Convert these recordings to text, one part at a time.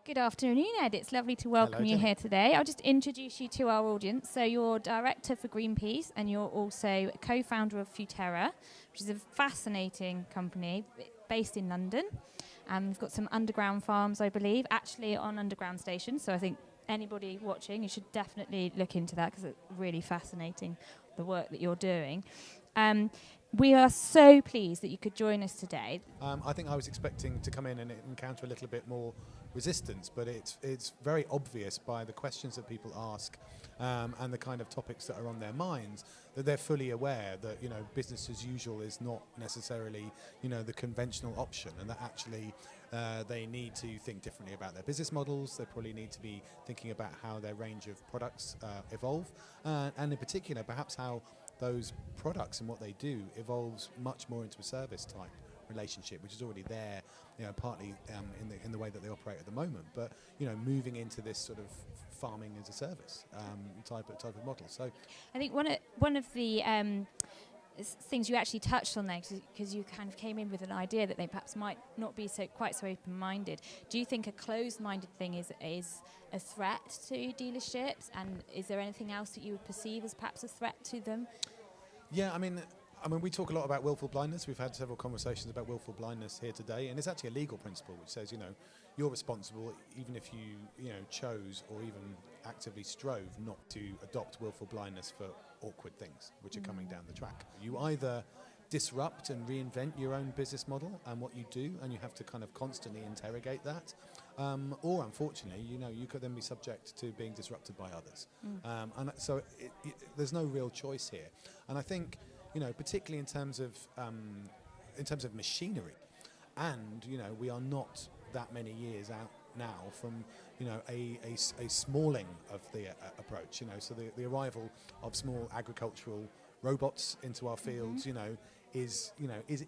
Good afternoon, Ed. It's lovely to welcome Hello, you Jenny. here today. I'll just introduce you to our audience. So you're Director for Greenpeace and you're also co-founder of Futerra, which is a fascinating company based in London. We've got some underground farms, I believe, actually on underground stations. So I think anybody watching, you should definitely look into that because it's really fascinating, the work that you're doing. We are so pleased that you could join us today. I think I was expecting to come in and encounter a little bit more resistance, but it's very obvious by the questions that people ask and the kind of topics that are on their minds that they're fully aware that business as usual is not necessarily the conventional option, and that actually they need to think differently about their business models. They probably need to be thinking about how their range of products evolve, and in particular perhaps how those products and what they do evolves much more into a service type relationship, which is already there, partly in the way that they operate at the moment. But moving into this sort of farming as a service type of model. So I think one of the things you actually touched on there, because you kind of came in with an idea that they perhaps might not be quite so open-minded. Do you think a closed-minded thing is a threat to dealerships, and is there anything else that you would perceive as perhaps a threat to them? Yeah, I mean, we talk a lot about willful blindness. We've had several conversations about willful blindness here today, and it's actually a legal principle which says, you're responsible even if you chose or even actively strove not to adopt willful blindness for awkward things which are coming down the track. You either disrupt and reinvent your own business model and what you do, and you have to kind of constantly interrogate that, or unfortunately, you could then be subject to being disrupted by others. And so there's no real choice here. And I think, particularly in terms of machinery, and we are not that many years out now from a smalling of the approach. So the arrival of small agricultural robots into our fields, is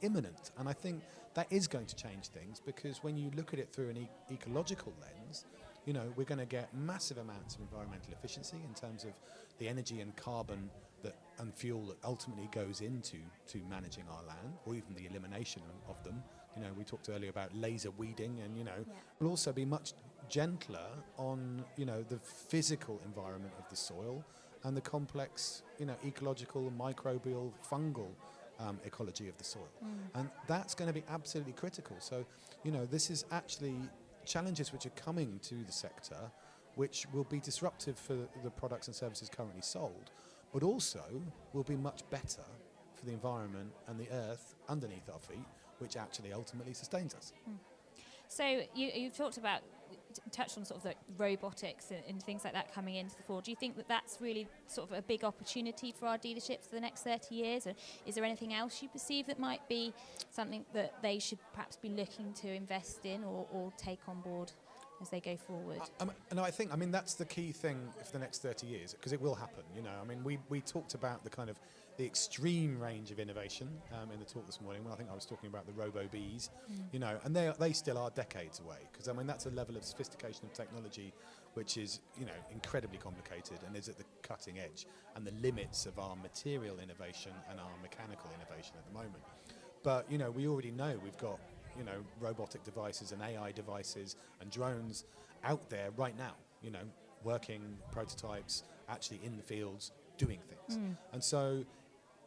imminent, and I think that is going to change things, because when you look at it through an ecological lens, we're going to get massive amounts of environmental efficiency in terms of the energy and carbon and fuel that ultimately goes into managing our land, or even the elimination of them. We talked earlier about laser weeding, and we'll also be much gentler on the physical environment of the soil and the complex ecological, microbial, fungal ecology of the soil. And that's going to be absolutely critical. So this is actually challenges which are coming to the sector, which will be disruptive for the products and services currently sold, but also will be much better for the environment and the earth underneath our feet, which actually ultimately sustains us. So you touched on sort of the robotics and things like that coming into the fore. Do you think that that's really sort of a big opportunity for our dealerships for the next 30 years? Or is there anything else you perceive that might be something that they should perhaps be looking to invest in or take on board as they go forward? No, I think that's the key thing for the next 30 years, because it will happen. We talked about the extreme range of innovation in the talk this morning, when I think I was talking about the robo-bees, and they still are decades away, because that's a level of sophistication of technology which is incredibly complicated and is at the cutting edge and the limits of our material innovation and our mechanical innovation at the moment. But we already know we've got robotic devices and AI devices and drones out there right now, working prototypes, actually in the fields doing things. And so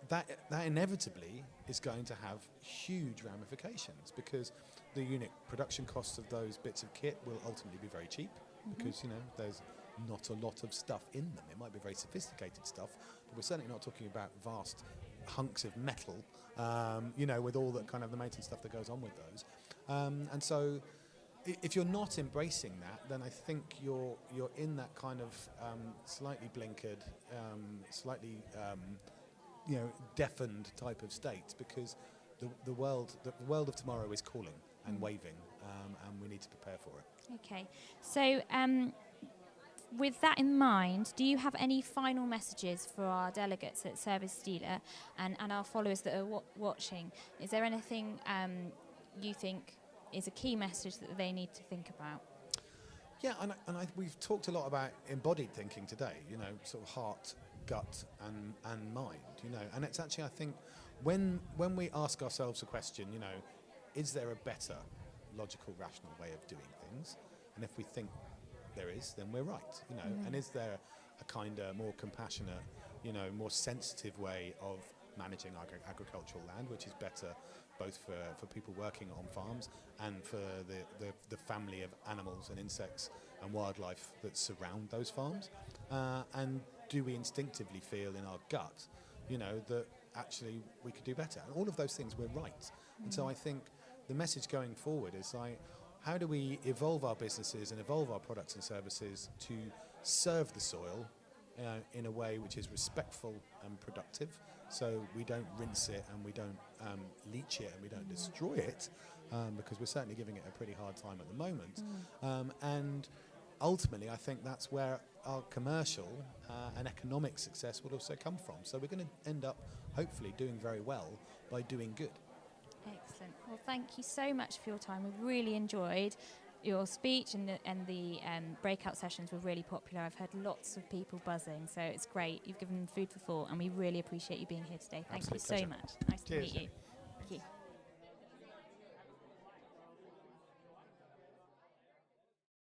that inevitably is going to have huge ramifications, because the unit production costs of those bits of kit will ultimately be very cheap, because there's not a lot of stuff in them. It might be very sophisticated stuff, but we're certainly not talking about vast hunks of metal, with all the kind of the maintenance stuff that goes on with those. And so if you're not embracing that, then I think you're in that kind of slightly blinkered, slightly deafened type of state, because the world of tomorrow is calling and waving, and we need to prepare for it. Okay, so with that in mind, do you have any final messages for our delegates at Service Dealer and our followers that are watching? Is there anything you think is a key message that they need to think about? Yeah, and we've talked a lot about embodied thinking today, sort of heart, gut and mind, and it's actually, I think, when we ask ourselves a question, is there a better logical, rational way of doing things? And if we think there is, then we're right, you know. And is there a kinder, more compassionate, you know, more sensitive way of managing agricultural land, which is better both for people working on farms and for the family of animals and insects and wildlife that surround those farms? And do we instinctively feel in our gut, you know, that actually we could do better? And all of those things, we're right. And so I think the message going forward is like, how do we evolve our businesses and evolve our products and services to serve the soil in a way which is respectful and productive, so we don't rinse it and we don't leach it and we don't destroy it, because we're certainly giving it a pretty hard time at the moment. And ultimately, I think that's where our commercial and economic success will also come from. So we're going to end up, hopefully, doing very well by doing good. Excellent. Well, thank you so much for your time. We've really enjoyed your speech, and the breakout sessions were really popular. I've heard lots of people buzzing, so it's great. You've given them food for thought, and we really appreciate you being here today. Thank you so much. Nice to meet you. Thank you.